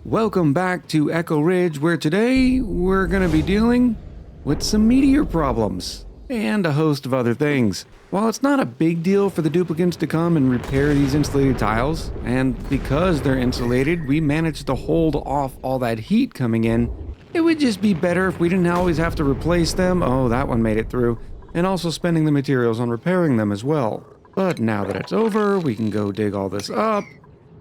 Welcome back to Echo Ridge, where today we're going to be dealing with some meteor problems and a host of other things. While it's not a big deal for the duplicants to come and repair these insulated tiles, and because they're insulated, we managed to hold off all that heat coming in, it would just be better if we didn't always have to replace them. Oh, that one made it through. And also spending the materials on repairing them as well. But now that it's over, we can go dig all this up.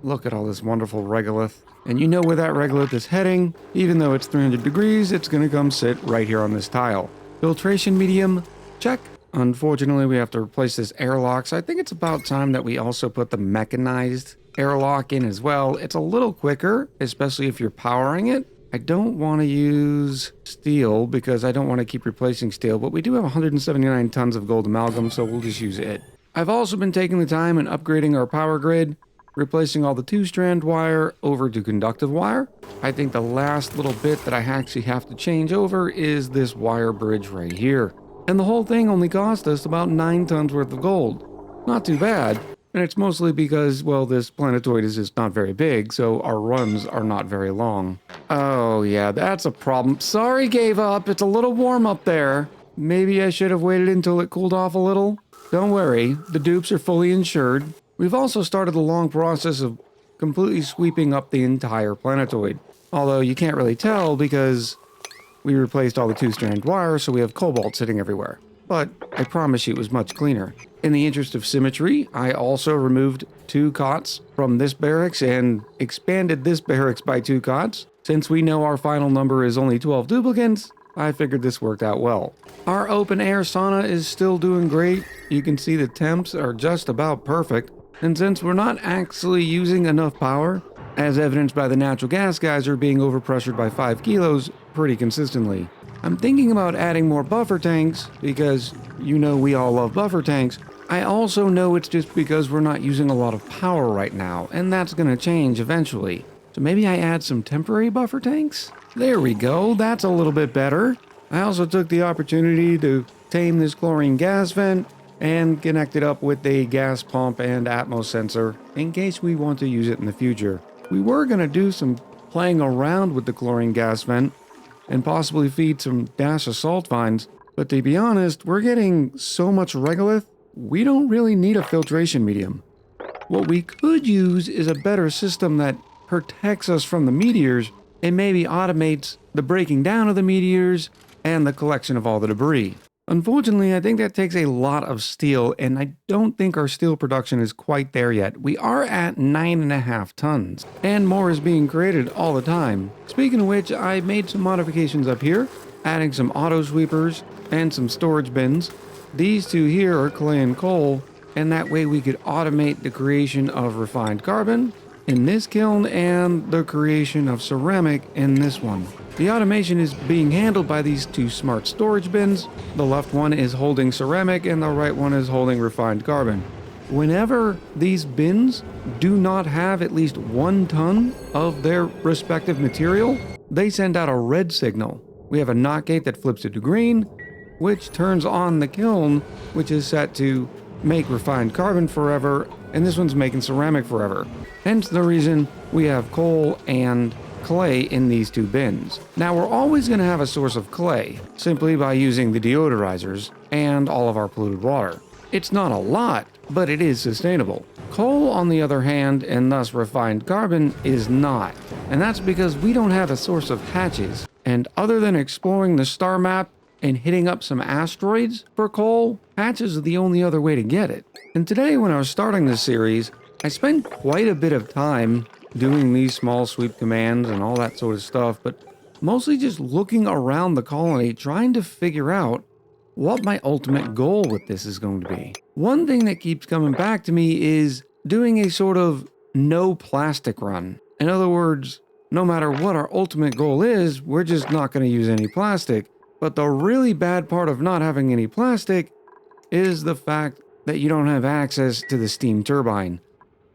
Look at all this wonderful regolith. And you know where that regolith is heading. Even though it's 300 degrees, it's going to come sit right here on this tile. Filtration medium, check. Unfortunately, we have to replace this airlock, so I think it's about time that we also put the mechanized airlock in as well. It's a little quicker, especially if you're powering it. I don't want to use steel because I don't want to keep replacing steel, but we do have 179 tons of gold amalgam, so we'll just use it. I've also been taking the time and upgrading our power grid, replacing all the 2-strand wire over to conductive wire. I think the last little bit that I actually have to change over is this wire bridge right here. And the whole thing only cost us about 9 tons worth of gold. Not too bad. And it's mostly because, well, this planetoid is just not very big, so our runs are not very long. Oh yeah, that's a problem. Sorry, gave up. It's a little warm up there. Maybe I should have waited until it cooled off a little. Don't worry, the dupes are fully insured. We've also started the long process of completely sweeping up the entire planetoid. Although you can't really tell because we replaced all the 2-strand wire, so we have cobalt sitting everywhere. But I promise you it was much cleaner. In the interest of symmetry, I also removed 2 cots from this barracks and expanded this barracks by 2 cots. Since we know our final number is only 12 duplicants, I figured this worked out well. Our open air sauna is still doing great. You can see the temps are just about perfect. And since we're not actually using enough power, as evidenced by the natural gas geyser being overpressured by 5 kilos pretty consistently, I'm thinking about adding more buffer tanks because you know we all love buffer tanks. I also know it's just because we're not using a lot of power right now, and that's going to change eventually. So maybe I add some temporary buffer tanks? There we go, that's a little bit better. I also took the opportunity to tame this chlorine gas vent and connect it up with a gas pump and Atmos sensor in case we want to use it in the future. We were going to do some playing around with the chlorine gas vent and possibly feed some dash of salt vines, but to be honest, we're getting so much regolith, we don't really need a filtration medium. What we could use is a better system that protects us from the meteors and maybe automates the breaking down of the meteors and the collection of all the debris. Unfortunately, I think that takes a lot of steel, and I don't think our steel production is quite there yet. We are at 9.5 tons, and more is being created all the time. Speaking of which, I made some modifications up here, adding some auto sweepers and some storage bins. These 2 here are clay and coal, and that way we could automate the creation of refined carbon in this kiln and the creation of ceramic in this one. The automation is being handled by these 2 smart storage bins. The left one is holding ceramic and the right one is holding refined carbon. Whenever these bins do not have at least 1 ton of their respective material, they send out a red signal. We have a knock gate that flips it to green, which turns on the kiln, which is set to make refined carbon forever, and this one's making ceramic forever. Hence the reason we have coal and clay in these 2 bins. Now we're always going to have a source of clay, simply by using the deodorizers and all of our polluted water. It's not a lot, but it is sustainable. Coal, on the other hand, and thus refined carbon, is not. And that's because we don't have a source of hatches. And other than exploring the star map and hitting up some asteroids for coal, hatches are the only other way to get it. And today, when I was starting this series, I spent quite a bit of time doing these small sweep commands and all that sort of stuff, but mostly just looking around the colony trying to figure out what my ultimate goal with this is going to be. One thing that keeps coming back to me is doing a sort of no plastic run. In other words, no matter what our ultimate goal is, we're just not going to use any plastic. But the really bad part of not having any plastic is the fact that you don't have access to the steam turbine.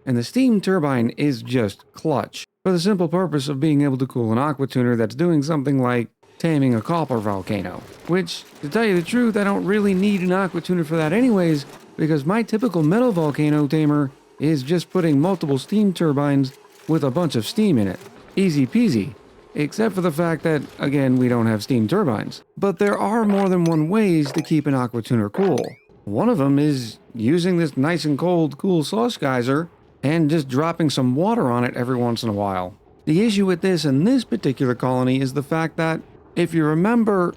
And the steam turbine is just clutch, for the simple purpose of being able to cool an aqua tuner that's doing something like taming a copper volcano. Which, to tell you the truth, I don't really need an aqua tuner for that anyways, because my typical metal volcano tamer is just putting multiple steam turbines with a bunch of steam in it. Easy peasy. Except for the fact that, again, we don't have steam turbines. But there are more than one ways to keep an aqua tuner cool. One of them is using this nice and cold, cool slush geyser and just dropping some water on it every once in a while. The issue with this in this particular colony is the fact that, if you remember,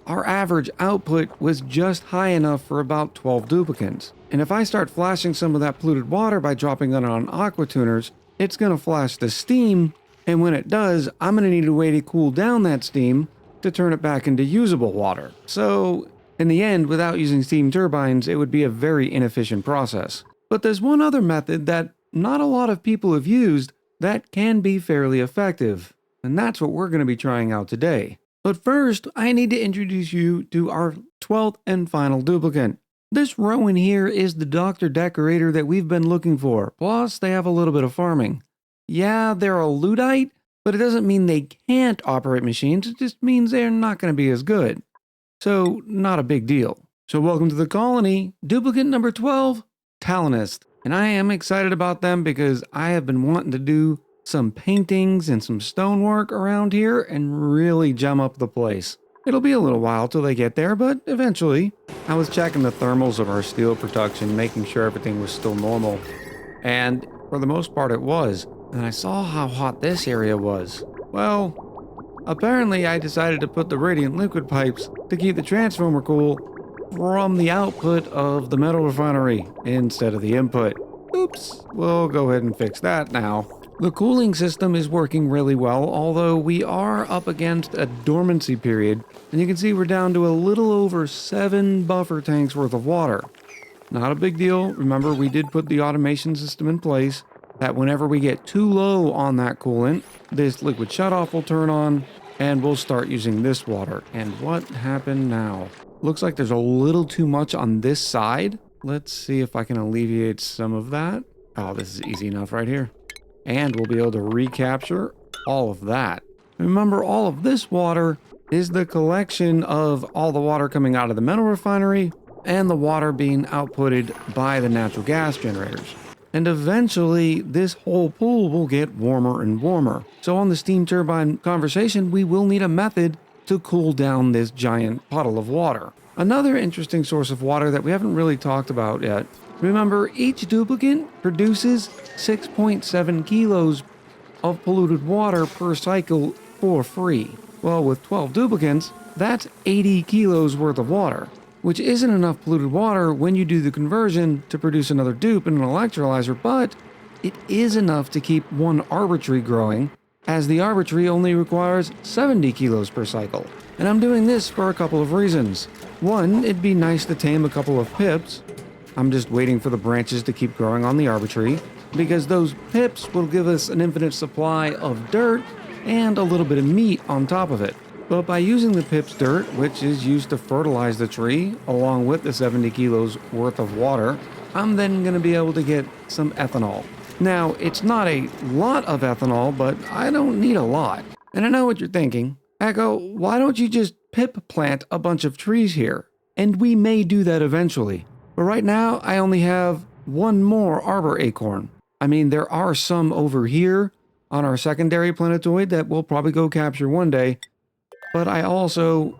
our average output was just high enough for about 12 duplicants. And if I start flashing some of that polluted water by dropping it on aqua tuners, it's going to flash the steam, and when it does, I'm going to need a way to cool down that steam to turn it back into usable water. So, in the end, without using steam turbines, it would be a very inefficient process. But there's one other method that not a lot of people have used that can be fairly effective, and that's what we're going to be trying out today. But first, I need to introduce you to our 12th and final duplicant. This row in here is the Dr. Decorator that we've been looking for, plus they have a little bit of farming. Yeah, they're a Luddite, but it doesn't mean they can't operate machines, it just means they're not going to be as good. So, not a big deal. So welcome to the colony, duplicant number 12, Talonist. And I am excited about them because I have been wanting to do some paintings and some stonework around here and really gem up the place. It'll be a little while till they get there, but eventually. I was checking the thermals of our steel production, making sure everything was still normal. And for the most part it was. And I saw how hot this area was. Well, apparently I decided to put the radiant liquid pipes to keep the transformer cool from the output of the metal refinery instead of the input. Oops, we'll go ahead and fix that now. The cooling system is working really well, although we are up against a dormancy period, and you can see we're down to a little over 7 buffer tanks worth of water. Not a big deal. Remember, we did put the automation system in place that whenever we get too low on that coolant, this liquid shutoff will turn on, and we'll start using this water. And what happened now? Looks like there's a little too much on this side. Let's see if I can alleviate some of that. Oh, this is easy enough right here. And we'll be able to recapture all of that. Remember, all of this water is the collection of all the water coming out of the metal refinery and the water being outputted by the natural gas generators. And eventually, this whole pool will get warmer and warmer. So on the steam turbine conversation, we will need a method to cool down this giant puddle of water. Another interesting source of water that we haven't really talked about yet. Remember, each duplicant produces 6.7 kilos of polluted water per cycle for free. Well, with 12 duplicants, that's 80 kilos worth of water, which isn't enough polluted water when you do the conversion to produce another dupe and an electrolyzer, but it is enough to keep one arbitrary growing, as the arbitrary only requires 70 kilos per cycle. And I'm doing this for a couple of reasons. One, it'd be nice to tame a couple of pips. I'm just waiting for the branches to keep growing on the arbitrary, because those pips will give us an infinite supply of dirt and a little bit of meat on top of it. But by using the pip's dirt, which is used to fertilize the tree, along with the 70 kilos worth of water, I'm then going to be able to get some ethanol. Now, it's not a lot of ethanol, but I don't need a lot. And I know what you're thinking. Echo, why don't you just pip plant a bunch of trees here? And we may do that eventually. But right now, I only have one more arbor acorn. I mean, there are some over here on our secondary planetoid that we'll probably go capture one day. But I also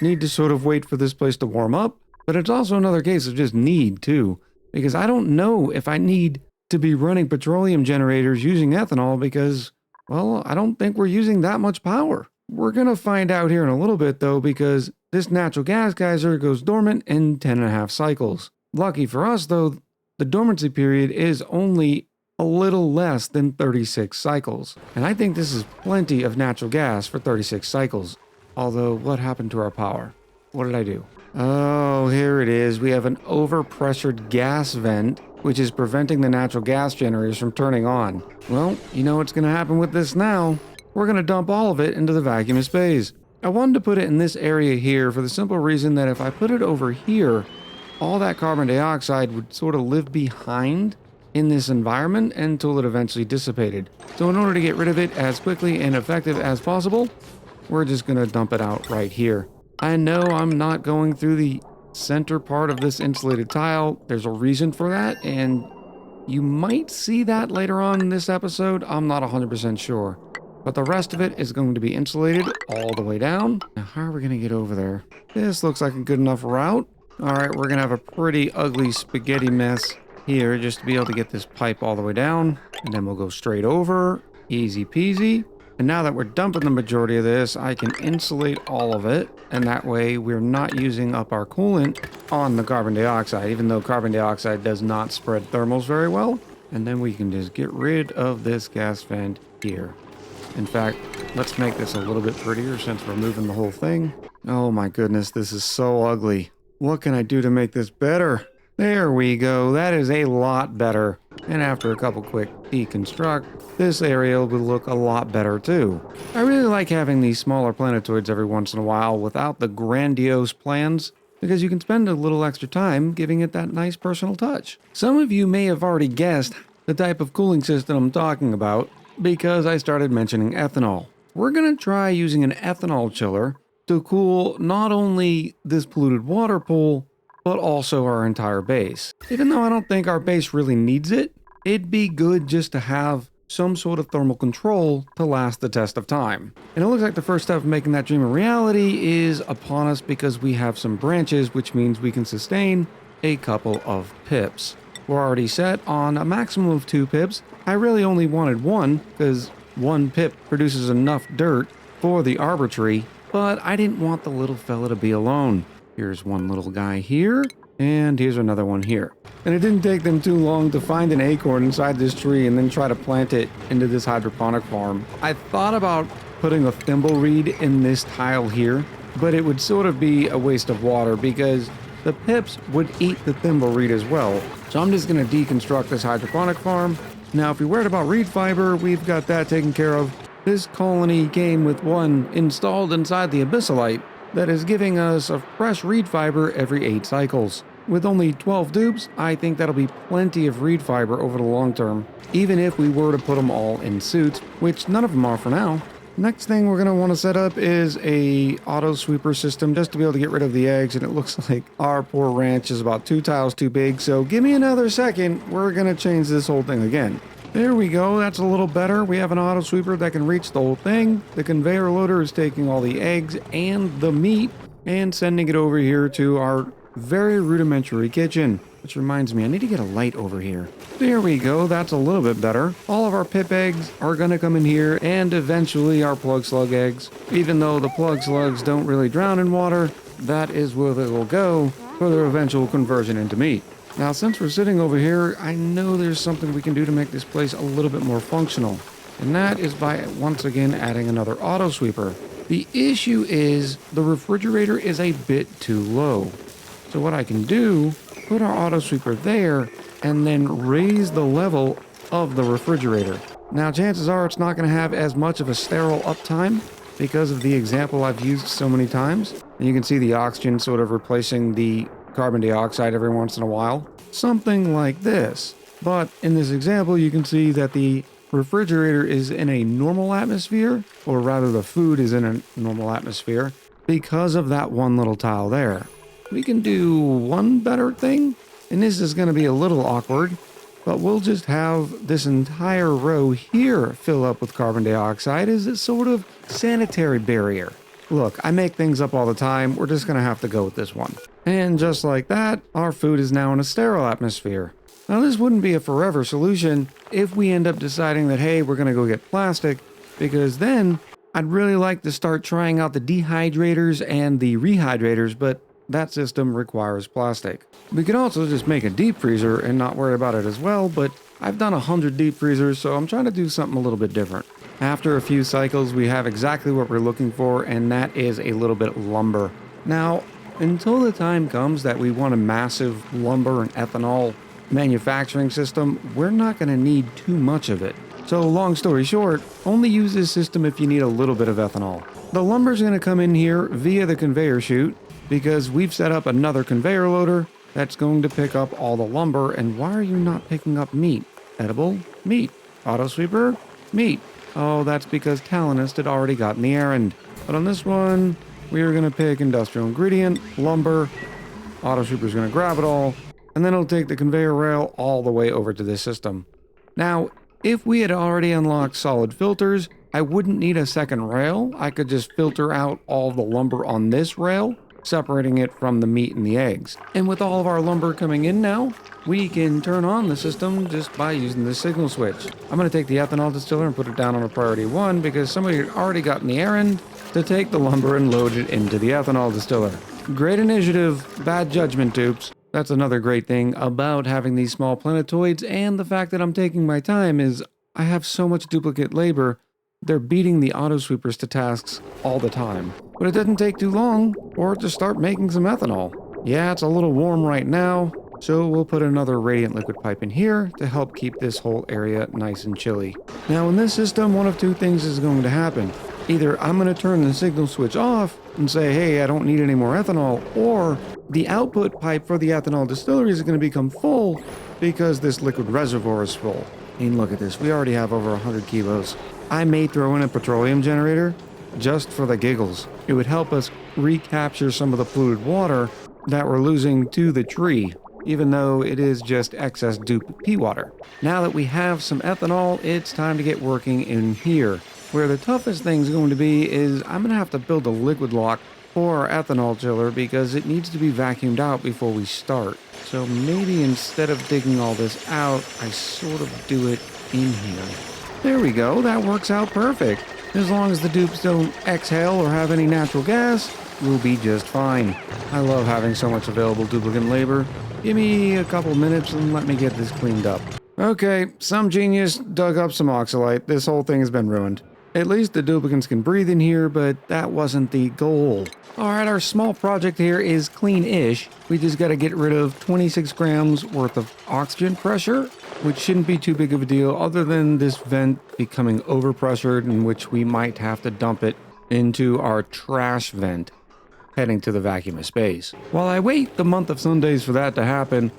need to sort of wait for this place to warm up. But it's also another case of just need, too. Because I don't know if I need to be running petroleum generators using ethanol because, well, I don't think we're using that much power. We're going to find out here in a little bit, though, because this natural gas geyser goes dormant in 10.5 cycles. Lucky for us, though, the dormancy period is only a little less than 36 cycles. And I think this is plenty of natural gas for 36 cycles. Although, what happened to our power? What did I do? Oh, here it is. We have an overpressured gas vent, which is preventing the natural gas generators from turning on. Well, you know what's going to happen with this now. We're going to dump all of it into the vacuum of space. I wanted to put it in this area here for the simple reason that if I put it over here, all that carbon dioxide would sort of live behind in this environment until it eventually dissipated. So in order to get rid of it as quickly and effective as possible, we're just going to dump it out right here. I know I'm not going through the center part of this insulated tile. There's a reason for that, and you might see that later on in this episode. I'm not 100% sure. but the rest of it is going to be insulated all the way down. Now, how are we going to get over there? This looks like a good enough route. All right, we're going to have a pretty ugly spaghetti mess here just to be able to get this pipe all the way down. And then we'll go straight over. Easy peasy. And now that we're dumping the majority of this, I can insulate all of it. And that way we're not using up our coolant on the carbon dioxide, even though carbon dioxide does not spread thermals very well. And then we can just get rid of this gas vent here. In fact, let's make this a little bit prettier since we're moving the whole thing. Oh my goodness, this is so ugly. What can I do to make this better? There we go. That is a lot better. And after a couple quick deconstruct, this area will look a lot better too. I really like having these smaller planetoids every once in a while without the grandiose plans, because you can spend a little extra time giving it that nice personal touch. Some of you may have already guessed the type of cooling system I'm talking about because I started mentioning ethanol. We're going to try using an ethanol chiller to cool not only this polluted water pool, but also our entire base. Even though I don't think our base really needs it, it'd be good just to have some sort of thermal control to last the test of time. And it looks like the first step of making that dream a reality is upon us because we have some branches, which means we can sustain a couple of pips. We're already set on a maximum of 2 pips. I really only wanted 1 because 1 pip produces enough dirt for the arbor tree, but I didn't want the little fella to be alone. Here's one little guy here, and here's another one here. And it didn't take them too long to find an acorn inside this tree and then try to plant it into this hydroponic farm. I thought about putting a thimble reed in this tile here, but it would sort of be a waste of water because the pips would eat the thimble reed as well. So I'm just going to deconstruct this hydroponic farm. Now, if you're worried about reed fiber, we've got that taken care of. This colony came with one installed inside the abyssalite that is giving us a fresh reed fiber every 8 cycles. With only 12 dupes, I think that'll be plenty of reed fiber over the long term, even if we were to put them all in suits, which none of them are for now. Next thing we're going to want to set up is a auto sweeper system just to be able to get rid of the eggs, and it looks like our poor ranch is about 2 tiles too big, so give me another second, we're going to change this whole thing again. There we go, that's a little better. We have an auto sweeper that can reach the whole thing. The conveyor loader is taking all the eggs and the meat and sending it over here to our very rudimentary kitchen. Which reminds me, I need to get a light over here. There we go, that's a little bit better. All of our pip eggs are gonna come in here and eventually our plug slug eggs. Even though the plug slugs don't really drown in water, that is where they will go for their eventual conversion into meat. Now, since we're sitting over here, I know there's something we can do to make this place a little bit more functional. And that is by, once again, adding another auto sweeper. The issue is the refrigerator is a bit too low. So what I can do, put our auto sweeper there, and then raise the level of the refrigerator. Now, chances are it's not going to have as much of a sterile uptime because of the example I've used so many times. And you can see the oxygen sort of replacing the carbon dioxide every once in a while. Something like this. But in this example, you can see that the refrigerator is in a normal atmosphere, or rather the food is in a normal atmosphere, because of that one little tile there. We can do one better thing, and this is going to be a little awkward, but we'll just have this entire row here fill up with carbon dioxide as a sort of sanitary barrier. Look, I make things up all the time, we're just going to have to go with this one. And just like that, our food is now in a sterile atmosphere. Now, this wouldn't be a forever solution if we end up deciding that, hey, we're going to go get plastic, because then I'd really like to start trying out the dehydrators and the rehydrators, but that system requires plastic. We could also just make a deep freezer and not worry about it as well, but I've done 100 deep freezers, so I'm trying to do something a little bit different. After a few cycles, we have exactly what we're looking for, and that is a little bit of lumber. Now, until the time comes that we want a massive lumber and ethanol manufacturing system, we're not going to need too much of it. So long story short, only use this system if you need a little bit of ethanol. The lumber's going to come in here via the conveyor chute because we've set up another conveyor loader that's going to pick up all the lumber. And why are you not picking up meat? Edible meat. Auto sweeper meat. Oh, that's because Talonist had already gotten the errand. But on this one, we are going to pick industrial ingredient, lumber. Auto sweeper's going to grab it all, and then it'll take the conveyor rail all the way over to this system. Now, if we had already unlocked solid filters, I wouldn't need a second rail. I could just filter out all the lumber on this rail, separating it from the meat and the eggs. And with all of our lumber coming in now, we can turn on the system just by using the signal switch. I'm going to take the ethanol distiller and put it down on a priority 1 because somebody had already gotten the errand to take the lumber and load it into the ethanol distiller. Great initiative, bad judgment, dupes. That's another great thing about having these small planetoids, and the fact that I'm taking my time is I have so much duplicate labor, they're beating the auto sweepers to tasks all the time. But it doesn't take too long for it to start making some ethanol. Yeah, it's a little warm right now, so we'll put another radiant liquid pipe in here to help keep this whole area nice and chilly. Now in this system, one of two things is going to happen. Either I'm going to turn the signal switch off and say, hey, I don't need any more ethanol, or the output pipe for the ethanol distillery is going to become full because this liquid reservoir is full. And look at this, we already have over 100 kilos. I may throw in a petroleum generator just for the giggles. It would help us recapture some of the polluted water that we're losing to the tree, even though it is just excess dupe pea water. Now that we have some ethanol, it's time to get working in here. Where the toughest thing is going to be is I'm going to have to build a liquid lock for our ethanol chiller because it needs to be vacuumed out before we start. So maybe instead of digging all this out, I sort of do it in here. There we go, that works out perfect. As long as the dupes don't exhale or have any natural gas, we'll be just fine. I love having so much available duplicate labor. Give me a couple minutes and let me get this cleaned up. Okay, some genius dug up some oxalite. This whole thing has been ruined. At least the duplicates can breathe in here, but that wasn't the goal. Alright, our small project here is clean-ish. We just gotta get rid of 26 grams worth of oxygen pressure, which shouldn't be too big of a deal other than this vent becoming overpressured, in which we might have to dump it into our trash vent, heading to the vacuum of space. While I wait the month of Sundays for that to happen,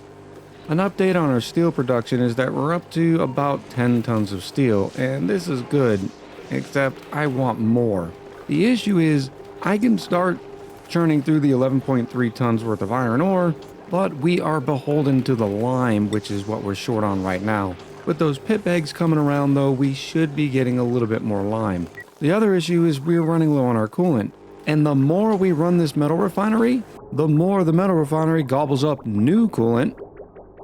an update on our steel production is that we're up to about 10 tons of steel, and this is good. Except I want more. The issue is I can start churning through the 11.3 tons worth of iron ore, but we are beholden to the lime, which is what we're short on right now. With those pit eggs coming around though, we should be getting a little bit more lime. The other issue is we're running low on our coolant, and the more we run this metal refinery, the more the metal refinery gobbles up new coolant,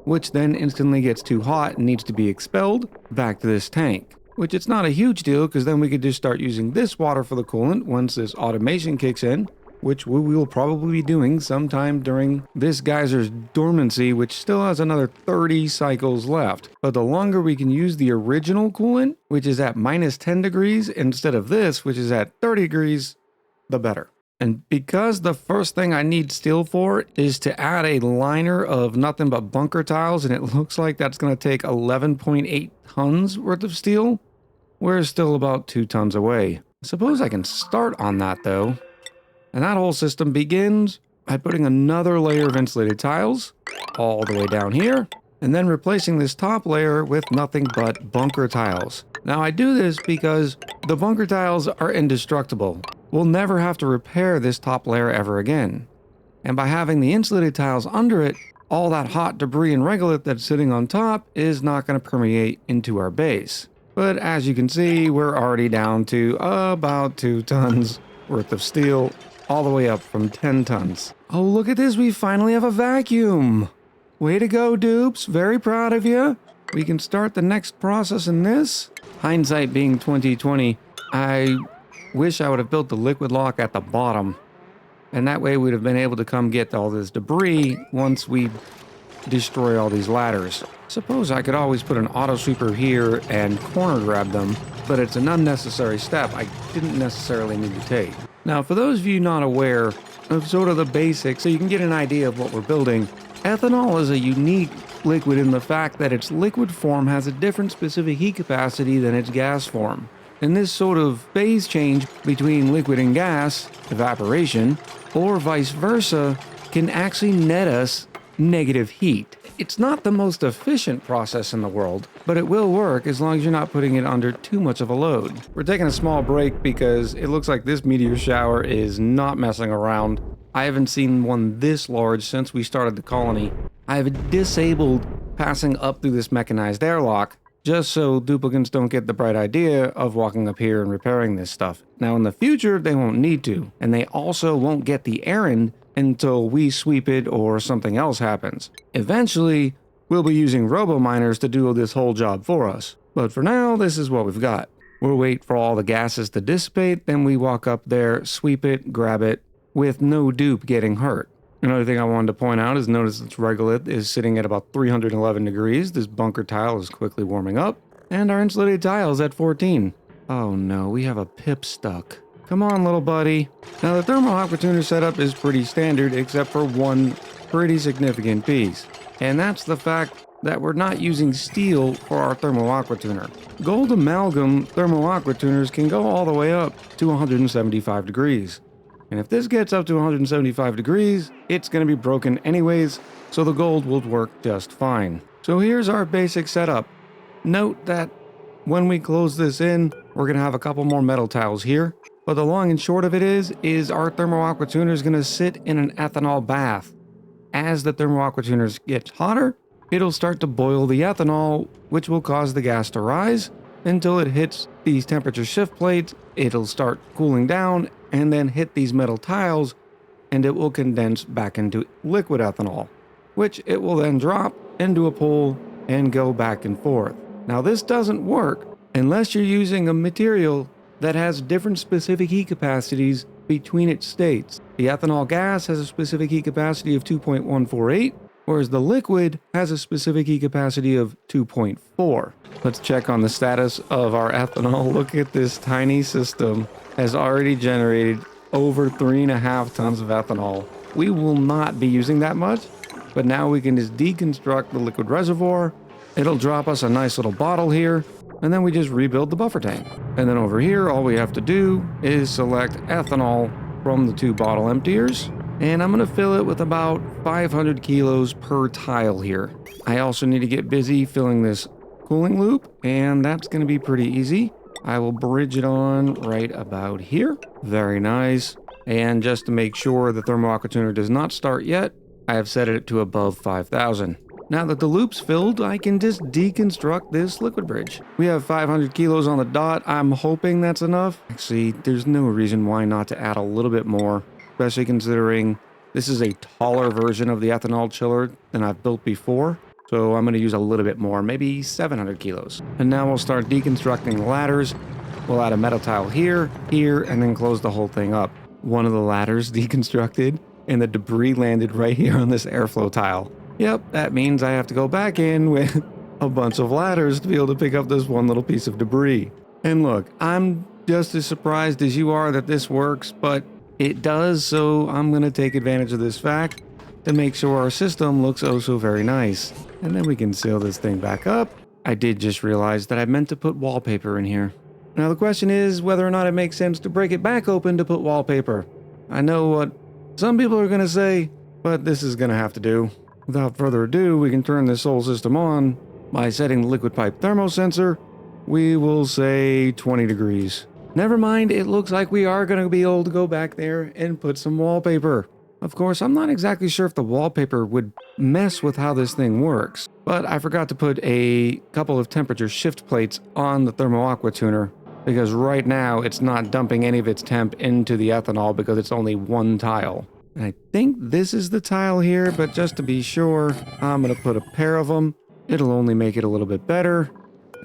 which then instantly gets too hot and needs to be expelled back to this tank. Which it's not a huge deal because then we could just start using this water for the coolant once this automation kicks in, which we will probably be doing sometime during this geyser's dormancy, which still has another 30 cycles left. But the longer we can use the original coolant, which is at minus 10 degrees, instead of this, which is at 30 degrees, the better. And because the first thing I need steel for is to add a liner of nothing but bunker tiles, and it looks like that's going to take 11.8 tons worth of steel, we're still about 2 tons away. I suppose I can start on that though. And that whole system begins by putting another layer of insulated tiles all the way down here, and then replacing this top layer with nothing but bunker tiles. Now I do this because the bunker tiles are indestructible. We'll never have to repair this top layer ever again. And by having the insulated tiles under it, all that hot debris and regolith that's sitting on top is not going to permeate into our base. But as you can see, we're already down to about 2 tons worth of steel, all the way up from 10 tons. Oh, look at this, we finally have a vacuum! Way to go, dupes, very proud of you. We can start the next process in this. Hindsight being 2020, I wish I would have built the liquid lock at the bottom. And that way we'd have been able to come get all this debris once we destroy all these ladders. Suppose I could always put an auto sweeper here and corner grab them, but it's an unnecessary step I didn't necessarily need to take. Now, for those of you not aware of sort of the basics, so you can get an idea of what we're building, ethanol is a unique liquid in the fact that its liquid form has a different specific heat capacity than its gas form. And this sort of phase change between liquid and gas, evaporation, or vice versa, can actually net us negative heat. It's not the most efficient process in the world, but it will work as long as you're not putting it under too much of a load. We're taking a small break because it looks like this meteor shower is not messing around. I haven't seen one this large since we started the colony. I have disabled passing up through this mechanized airlock just so duplicants don't get the bright idea of walking up here and repairing this stuff. Now in the future, they won't need to, and they also won't get the errand until we sweep it or something else happens. Eventually, we'll be using robo-miners to do this whole job for us. But for now, this is what we've got. We'll wait for all the gases to dissipate, then we walk up there, sweep it, grab it, with no dupe getting hurt. Another thing I wanted to point out is notice its regolith is sitting at about 311 degrees. This bunker tile is quickly warming up, and our insulated tile is at 14. Oh no, we have a pip stuck. Come on, little buddy. Now the thermal aqua tuner setup is pretty standard except for one pretty significant piece, and that's the fact that we're not using steel for our thermal aqua tuner. Gold amalgam thermal aqua tuners can go all the way up to 175 degrees. And if this gets up to 175 degrees, it's going to be broken anyways, so the gold will work just fine. So here's our basic setup. Note that when we close this in, we're going to have a couple more metal tiles here, but the long and short of it is our thermal aqua tuner is going to sit in an ethanol bath. As the thermal aqua tuner gets hotter, it'll start to boil the ethanol, which will cause the gas to rise until it hits these temperature shift plates. It'll start cooling down and then hit these metal tiles, and it will condense back into liquid ethanol, which it will then drop into a pool and go back and forth. Now this doesn't work unless you're using a material that has different specific heat capacities between its states. The ethanol gas has a specific heat capacity of 2.148, whereas the liquid has a specific heat capacity of 2.4. Let's check on the status of our ethanol. Look at this tiny system has already generated over 3.5 tons of ethanol. We will not be using that much, but now we can just deconstruct the liquid reservoir. It'll drop us a nice little bottle here, and then we just rebuild the buffer tank. And then over here, all we have to do is select ethanol from the 2 bottle emptiers, and I'm going to fill it with about 500 kilos per tile here. I also need to get busy filling this cooling loop, and that's going to be pretty easy. I will bridge it on right about here. Very nice. And just to make sure the thermal aqua tuner does not start yet, I have set it to above 5,000. Now that the loop's filled, I can just deconstruct this liquid bridge. We have 500 kilos on the dot. I'm hoping that's enough. Actually, there's no reason why not to add a little bit more, especially considering this is a taller version of the ethanol chiller than I've built before. So I'm going to use a little bit more, maybe 700 kilos. And now we'll start deconstructing the ladders. We'll add a metal tile here, here, and then close the whole thing up. One of the ladders deconstructed, and the debris landed right here on this airflow tile. Yep, that means I have to go back in with a bunch of ladders to be able to pick up this one little piece of debris. And look, I'm just as surprised as you are that this works, but it does, so I'm going to take advantage of this fact to make sure our system looks oh so very nice. And then we can seal this thing back up. I did just realize that I meant to put wallpaper in here. Now the question is whether or not it makes sense to break it back open to put wallpaper. I know what some people are going to say, but this is going to have to do. Without further ado, we can turn this whole system on by setting the liquid pipe thermosensor. We will say 20 degrees. Never mind, it looks like we are going to be able to go back there and put some wallpaper. Of course, I'm not exactly sure if the wallpaper would mess with how this thing works, but I forgot to put a couple of temperature shift plates on the thermal aqua tuner, because right now it's not dumping any of its temp into the ethanol because it's only one tile. And I think this is the tile here, but just to be sure, I'm going to put a pair of them. It'll only make it a little bit better,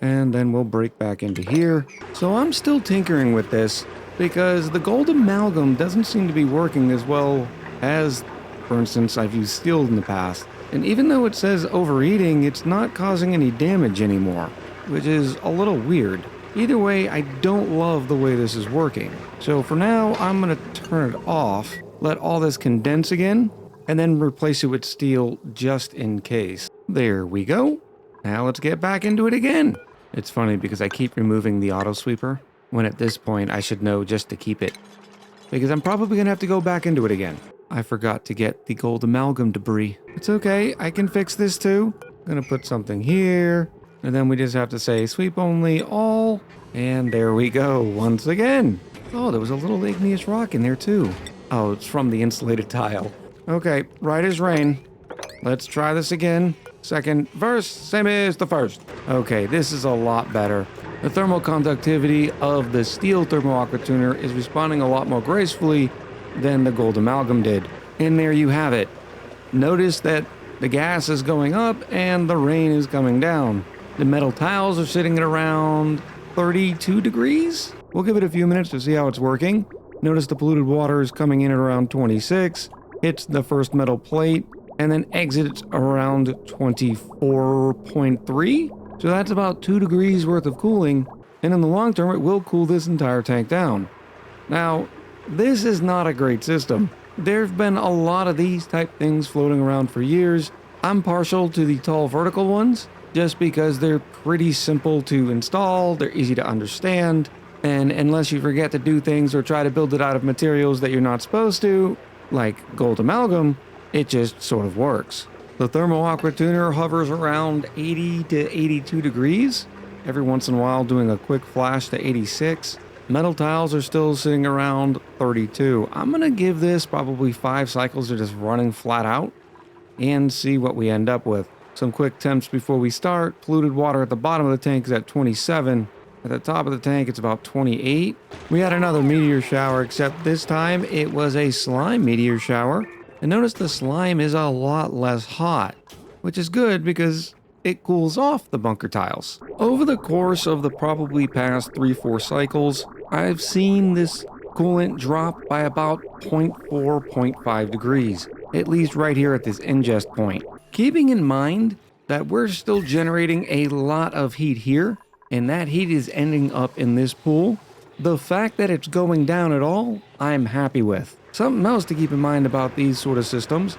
and then we'll break back into here. So I'm still tinkering with this because the gold amalgam doesn't seem to be working as well as, for instance, I've used steel in the past. And even though it says overheating, it's not causing any damage anymore, which is a little weird. Either way, I don't love the way this is working. So for now, I'm going to turn it off, let all this condense again, and then replace it with steel just in case. There we go. Now let's get back into it again. It's funny because I keep removing the auto sweeper, when at this point I should know just to keep it, because I'm probably going to have to go back into it again. I forgot to get the gold amalgam debris. It's okay, I can fix this too. I'm gonna put something here, and then we just have to say sweep only all, and there we go once again. Oh, there was a little igneous rock in there too. Oh, it's from the insulated tile. Okay, right as rain. Let's try this again. second verse, same as the first. Okay, this is a lot better. The thermal conductivity of the steel thermal aqua tuner is responding a lot more gracefully than the gold amalgam did. And there you have it. Notice that the gas is going up and the rain is coming down. The metal tiles are sitting at around 32 degrees. We'll give it a few minutes to see how it's working. Notice the polluted water is coming in at around 26, hits the first metal plate, and then exits around 24.3. So that's about 2 degrees worth of cooling, and in the long term it will cool this entire tank down. Now, this is not a great system. There have been a lot of these type things floating around for years. I'm partial to the tall vertical ones, just because they're pretty simple to install, they're easy to understand, and unless you forget to do things or try to build it out of materials that you're not supposed to, like gold amalgam, it just sort of works. The thermal aqua tuner hovers around 80 to 82 degrees, every once in a while doing a quick flash to 86. Metal tiles are still sitting around 32. I'm gonna give this probably 5 cycles of just running flat out and see what we end up with. Some quick temps before we start. Polluted water at the bottom of the tank is at 27. At the top of the tank, it's about 28. We had another meteor shower, except this time it was a slime meteor shower. And notice the slime is a lot less hot, which is good because it cools off the bunker tiles. Over the course of the probably past 3-4 cycles, I've seen this coolant drop by about 0.4-0.5 degrees, at least right here at this ingest point. Keeping in mind that we're still generating a lot of heat here, and that heat is ending up in this pool, the fact that it's going down at all, I'm happy with. Something else to keep in mind about these sort of systems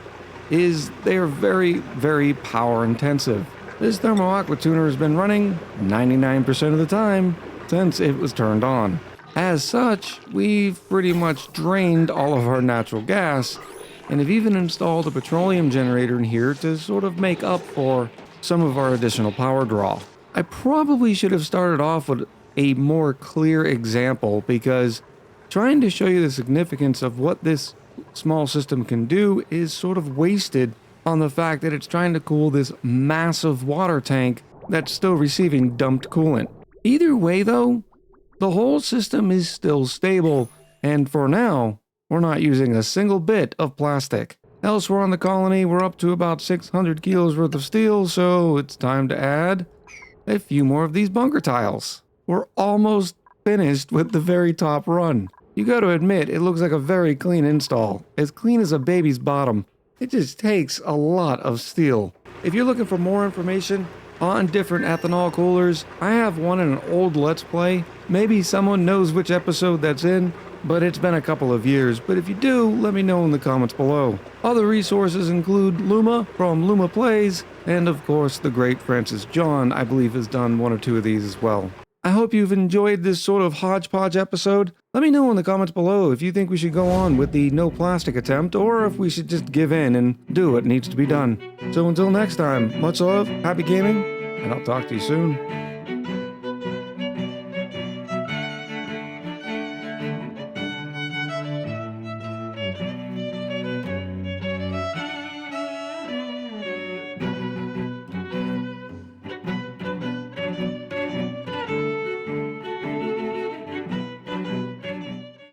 is they're very, very power intensive. This thermal aqua tuner has been running 99% of the time since it was turned on. As such, we've pretty much drained all of our natural gas, and have even installed a petroleum generator in here to sort of make up for some of our additional power draw. I probably should have started off with a more clear example, because trying to show you the significance of what this small system can do is sort of wasted on the fact that it's trying to cool this massive water tank that's still receiving dumped coolant. Either way though, the whole system is still stable, and for now, we're not using a single bit of plastic. Elsewhere on the colony, we're up to about 600 kilos worth of steel, so it's time to add a few more of these bunker tiles. We're almost finished with the very top run. You gotta admit, it looks like a very clean install. As clean as a baby's bottom. It just takes a lot of steel. If you're looking for more information on different ethanol coolers, I have one in an old Let's Play. Maybe someone knows which episode that's in, but it's been a couple of years. But if you do, let me know in the comments below. Other resources include Luma from Luma Plays, and of course the great Francis John, I believe, has done 1 or 2 of these as well. I hope you've enjoyed this sort of hodgepodge episode. Let me know in the comments below if you think we should go on with the no plastic attempt, or if we should just give in and do what needs to be done. So until next time, much love, happy gaming, and I'll talk to you soon.